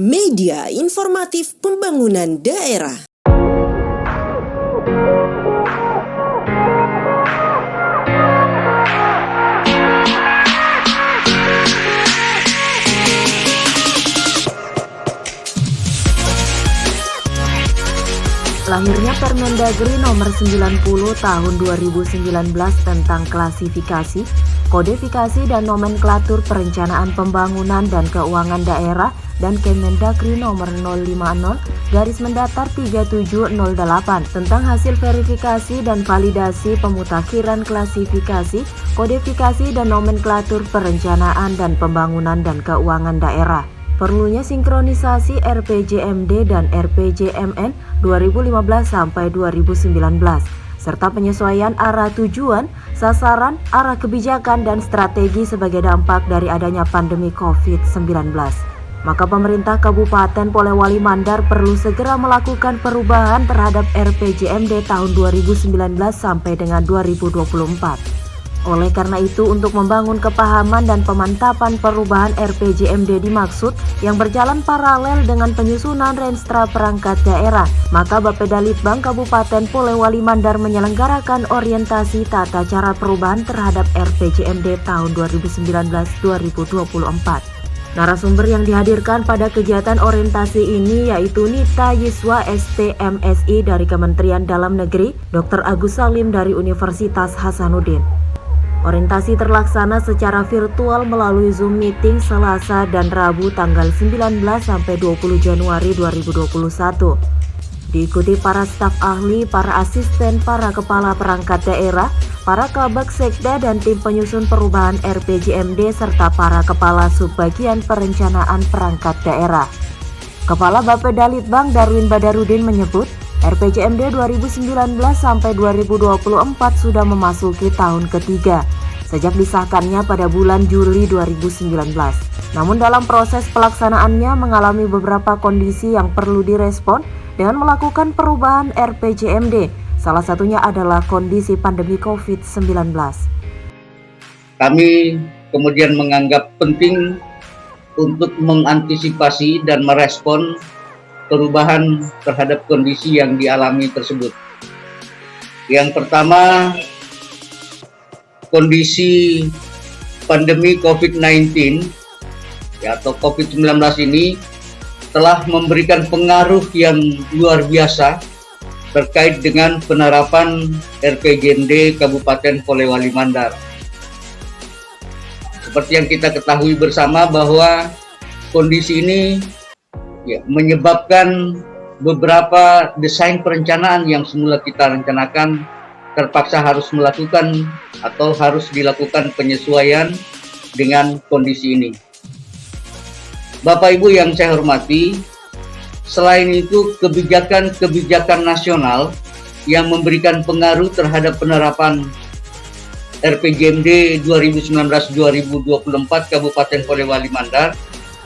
Media Informatif Pembangunan Daerah. Lahirnya Permendagri Nomor 90 Tahun 2019 tentang klasifikasi, kodifikasi dan nomenklatur perencanaan pembangunan dan keuangan daerah dan Kemendagri Nomor 050/3708 tentang hasil verifikasi dan validasi pemutakhiran klasifikasi, kodifikasi dan nomenklatur perencanaan dan pembangunan dan keuangan daerah. Perlunya sinkronisasi RPJMD dan RPJMN 2015 sampai 2019 serta penyesuaian arah tujuan, sasaran, arah kebijakan dan strategi sebagai dampak dari adanya pandemi COVID-19. Maka pemerintah Kabupaten Polewali Mandar perlu segera melakukan perubahan terhadap RPJMD tahun 2019 sampai dengan 2024. Oleh karena itu, untuk membangun kepahaman dan pemantapan perubahan RPJMD dimaksud yang berjalan paralel dengan penyusunan renstra perangkat daerah, maka Bapedalitbang Kabupaten Polewali Mandar menyelenggarakan orientasi tata cara perubahan terhadap RPJMD tahun 2019-2024. Narasumber yang dihadirkan pada kegiatan orientasi ini yaitu Nita Yiswa STMSI dari Kementerian Dalam Negeri, Dr. Agus Salim dari Universitas Hasanuddin. Orientasi terlaksana secara virtual melalui Zoom meeting Selasa dan Rabu tanggal 19 sampai 20 Januari 2021. Diikuti para staf ahli, para asisten, para kepala perangkat daerah, para kabak sekda dan tim penyusun perubahan RPJMD serta para kepala subbagian perencanaan perangkat daerah. Kepala Bapedalitbang Darwin Badarudin menyebut, RPJMD 2019 sampai 2024 sudah memasuki tahun ketiga sejak disahkannya pada bulan Juli 2019. Namun dalam proses pelaksanaannya mengalami beberapa kondisi yang perlu direspon dengan melakukan perubahan RPJMD. Salah satunya adalah kondisi pandemi COVID-19. Kami kemudian menganggap penting untuk mengantisipasi dan merespon perubahan terhadap kondisi yang dialami tersebut. Yang pertama, kondisi pandemi COVID-19 atau COVID-19 ini telah memberikan pengaruh yang luar biasa terkait dengan penerapan RPJMD Kabupaten Polewali Mandar. Seperti yang kita ketahui bersama bahwa kondisi ini menyebabkan beberapa desain perencanaan yang semula kita rencanakan terpaksa harus melakukan atau harus dilakukan penyesuaian dengan kondisi ini. Bapak Ibu yang saya hormati, selain itu kebijakan nasional yang memberikan pengaruh terhadap penerapan RPJMD 2019-2024 Kabupaten Polewali Mandar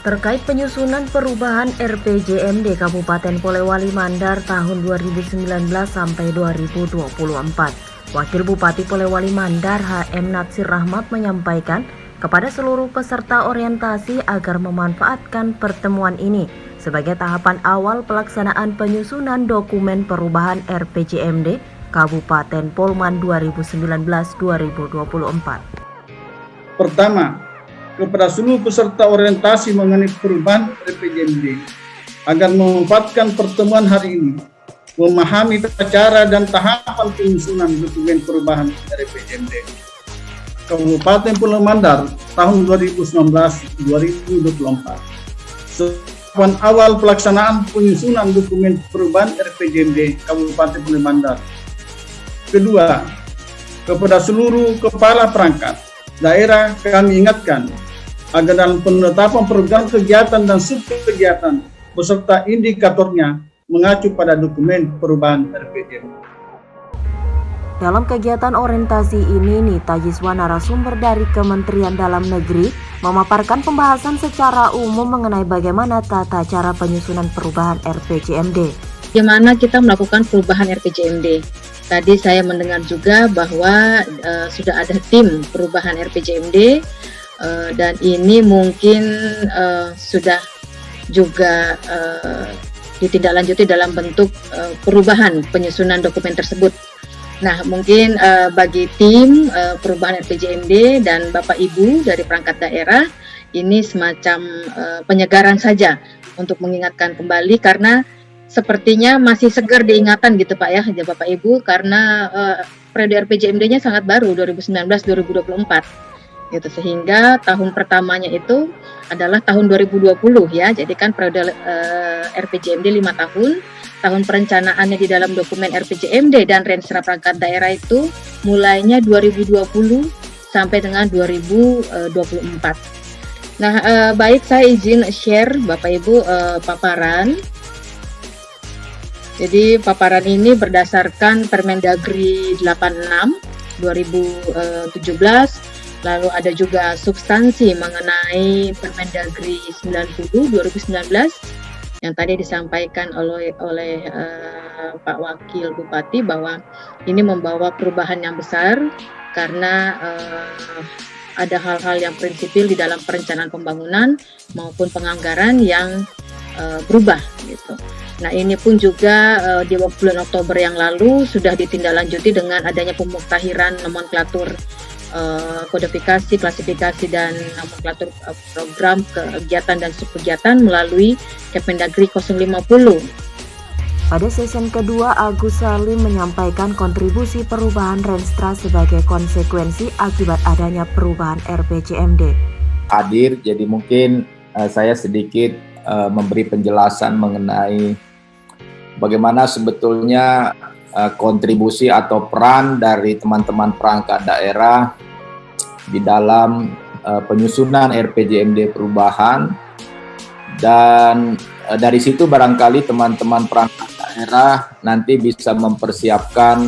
terkait penyusunan perubahan RPJMD Kabupaten Polewali Mandar tahun 2019 sampai 2024. Wakil Bupati Polewali Mandar HM Natsir Rahmat menyampaikan kepada seluruh peserta orientasi agar memanfaatkan pertemuan ini sebagai tahapan awal pelaksanaan penyusunan dokumen perubahan RPJMD Kabupaten Polman 2019-2024. Pertama, kepada seluruh peserta orientasi mengenai perubahan RPJMD agar memanfaatkan pertemuan hari ini, memahami tata cara dan tahapan penyusunan dokumen perubahan RPJMD Kabupaten Polewali Mandar tahun 2019-2024. Tahapan awal pelaksanaan penyusunan dokumen perubahan RPJMD Kabupaten Polewali Mandar. Kedua, kepada seluruh kepala perangkat daerah kami ingatkan agar dalam penetapan program kegiatan dan subkegiatan beserta indikatornya mengacu pada dokumen perubahan RPJMD. Dalam kegiatan orientasi ini, Nita Yiswa narasumber dari Kementerian Dalam Negeri memaparkan pembahasan secara umum mengenai bagaimana tata cara penyusunan perubahan RPJMD. Bagaimana kita melakukan perubahan RPJMD? Tadi saya mendengar juga bahwa sudah ada tim perubahan RPJMD dan ini mungkin sudah juga ditindaklanjuti dalam bentuk perubahan penyusunan dokumen tersebut. Nah, mungkin bagi tim perubahan RPJMD dan Bapak Ibu dari perangkat daerah, ini semacam penyegaran saja untuk mengingatkan kembali, karena sepertinya masih segar diingatan gitu Pak ya Bapak Ibu, karena periode RPJMD-nya sangat baru 2019-2024 gitu, sehingga tahun pertamanya itu adalah tahun 2020 ya. Jadi kan periode RPJMD 5 tahun, tahun perencanaannya di dalam dokumen RPJMD dan Renstra perangkat daerah itu mulainya 2020 sampai dengan 2024. Nah, baik, saya izin share Bapak Ibu paparan. Jadi paparan ini berdasarkan Permendagri 86 2017. Lalu ada juga substansi mengenai Permendagri 90 2019 yang tadi disampaikan oleh Pak Wakil Bupati bahwa ini membawa perubahan yang besar karena ada hal-hal yang prinsipil di dalam perencanaan pembangunan maupun penganggaran yang berubah gitu. Nah, ini pun juga di bulan Oktober yang lalu sudah ditindaklanjuti dengan adanya pemuktahiran nomenklatur kodifikasi, klasifikasi, dan nomenklatur program, kegiatan, dan subkegiatan melalui Kemendagri 050. Pada season kedua, Agus Salim menyampaikan kontribusi perubahan Renstra sebagai konsekuensi akibat adanya perubahan RPJMD. Hadir, jadi mungkin saya sedikit memberi penjelasan mengenai bagaimana sebetulnya kontribusi atau peran dari teman-teman perangkat daerah di dalam penyusunan RPJMD perubahan, dan dari situ barangkali teman-teman perangkat daerah nanti bisa mempersiapkan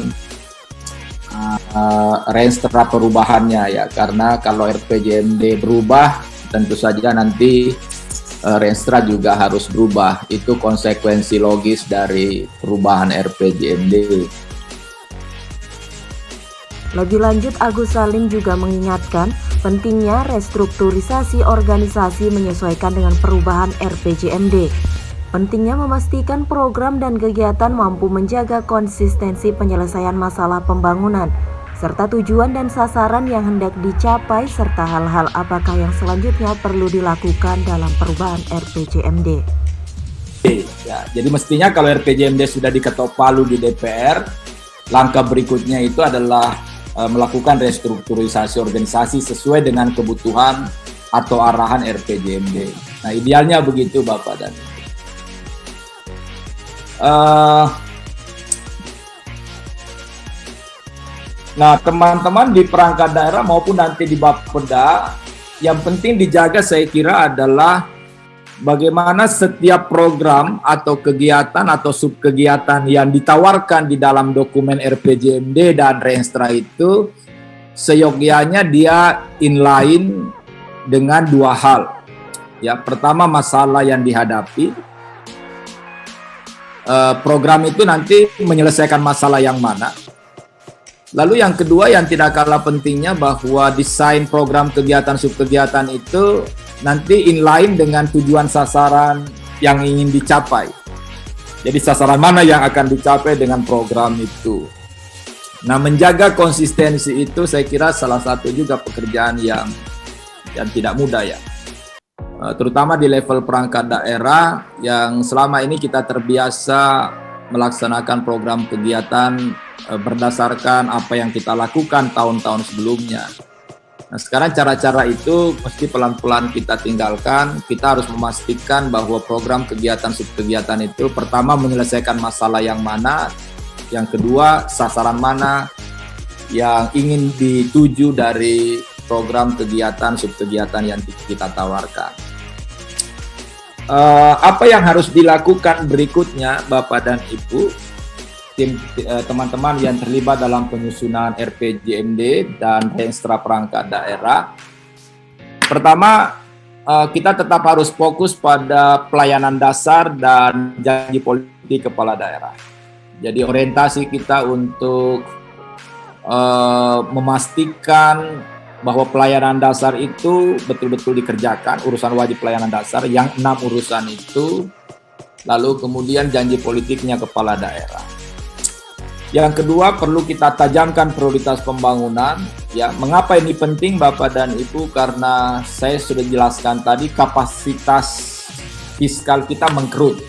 Renstra perubahannya ya, karena kalau RPJMD berubah tentu saja nanti Renstra juga harus berubah. Itu konsekuensi logis dari perubahan RPJMD. Lebih lanjut, Agus Salim juga mengingatkan pentingnya restrukturisasi organisasi menyesuaikan dengan perubahan RPJMD. Pentingnya memastikan program dan kegiatan mampu menjaga konsistensi penyelesaian masalah pembangunan, serta tujuan dan sasaran yang hendak dicapai, serta hal-hal apakah yang selanjutnya perlu dilakukan dalam perubahan RPJMD. Ya, jadi mestinya kalau RPJMD sudah diketok palu di DPR, langkah berikutnya itu adalah melakukan restrukturisasi organisasi sesuai dengan kebutuhan atau arahan RPJMD. Nah, idealnya begitu Bapak dan Ibu. Nah, teman-teman di perangkat daerah maupun nanti di Bapeda, yang penting dijaga saya kira adalah bagaimana setiap program atau kegiatan atau subkegiatan yang ditawarkan di dalam dokumen RPJMD dan Renstra itu seyogyanya dia inline dengan dua hal. Ya, pertama masalah yang dihadapi. Program itu nanti menyelesaikan masalah yang mana. Lalu yang kedua yang tidak kalah pentingnya bahwa desain program kegiatan subkegiatan itu nanti inline dengan tujuan sasaran yang ingin dicapai. Jadi sasaran mana yang akan dicapai dengan program itu. Nah, menjaga konsistensi itu saya kira salah satu juga pekerjaan yang tidak mudah ya. Terutama di level perangkat daerah yang selama ini kita terbiasa melaksanakan program kegiatan berdasarkan apa yang kita lakukan tahun-tahun sebelumnya. Nah, sekarang cara-cara itu mesti pelan-pelan kita tinggalkan. Kita harus memastikan bahwa program kegiatan subkegiatan itu pertama menyelesaikan masalah yang mana, yang kedua sasaran mana yang ingin dituju dari program kegiatan subkegiatan yang kita tawarkan. Apa yang harus dilakukan berikutnya Bapak dan Ibu, teman-teman yang terlibat dalam penyusunan RPJMD dan Renstra perangkat daerah. Pertama, kita tetap harus fokus pada pelayanan dasar dan janji politik kepala daerah. Jadi orientasi kita untuk memastikan bahwa pelayanan dasar itu betul-betul dikerjakan, urusan wajib pelayanan dasar yang 6 urusan itu, lalu kemudian janji politiknya kepala daerah. Yang kedua, perlu kita tajamkan prioritas pembangunan. Ya, mengapa ini penting Bapak dan Ibu? Karena saya sudah jelaskan tadi kapasitas fiskal kita mengkerut,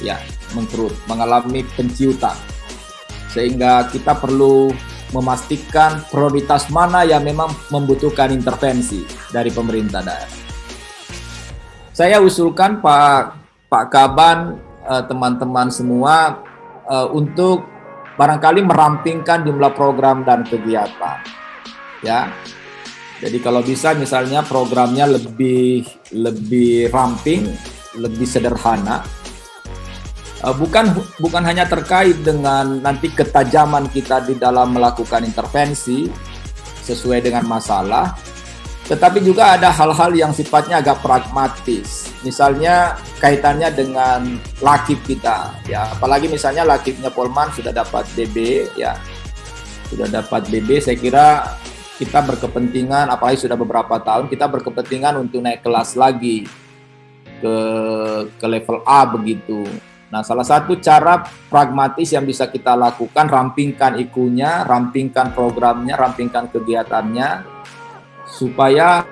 mengalami penciutan. Sehingga kita perlu memastikan prioritas mana yang memang membutuhkan intervensi dari pemerintah daerah. Saya usulkan Pak Kaban, teman-teman semua untuk barangkali merampingkan jumlah program dan kegiatan. Ya. Jadi kalau bisa misalnya programnya lebih ramping, lebih sederhana. Bukan hanya terkait dengan nanti ketajaman kita di dalam melakukan intervensi sesuai dengan masalah, tetapi juga ada hal-hal yang sifatnya agak pragmatis. Misalnya kaitannya dengan lakip kita, ya. Apalagi misalnya lakipnya Polman sudah dapat BB, ya. Sudah dapat BB, saya kira kita berkepentingan, apalagi sudah beberapa tahun, kita berkepentingan untuk naik kelas lagi ke level A begitu. Nah, salah satu cara pragmatis yang bisa kita lakukan, rampingkan IKU-nya, rampingkan programnya, rampingkan kegiatannya, supaya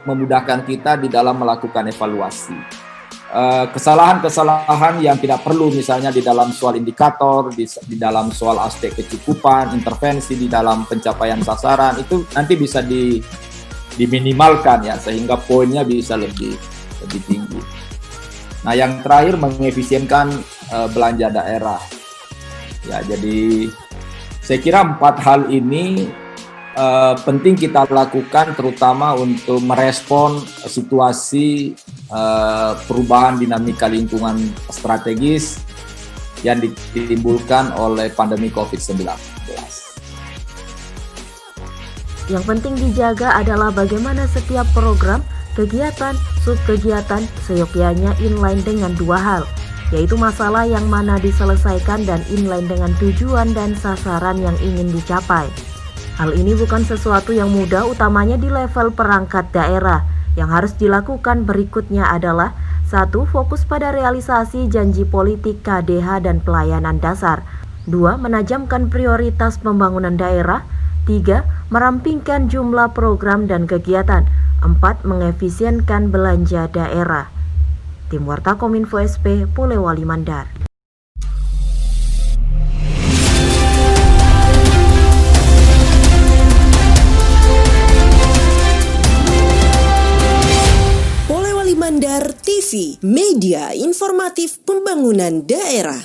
memudahkan kita di dalam melakukan evaluasi. Kesalahan-kesalahan yang tidak perlu, misalnya di dalam soal indikator, di dalam soal aspek kecukupan, intervensi di dalam pencapaian sasaran, itu nanti bisa diminimalkan ya, sehingga poinnya bisa lebih tinggi. Nah, yang terakhir, mengefisienkan belanja daerah. Ya, jadi saya kira 4 hal ini penting kita lakukan, terutama untuk merespon situasi perubahan dinamika lingkungan strategis yang ditimbulkan oleh pandemi COVID-19. Yang penting dijaga adalah bagaimana setiap program, kegiatan, subkegiatan seyogyanya inline dengan 2 hal, yaitu masalah yang mana diselesaikan dan inline dengan tujuan dan sasaran yang ingin dicapai. Hal ini bukan sesuatu yang mudah, utamanya di level perangkat daerah. Yang harus dilakukan berikutnya adalah 1. Fokus pada realisasi janji politik KDH dan pelayanan dasar. 2. Menajamkan prioritas pembangunan daerah. 3. Merampingkan jumlah program dan kegiatan. 4. Mengefisienkan belanja daerah. Tim Warta Kominfo SP, Polewali Mandar. Polewali Mandar TV, media informatif pembangunan daerah.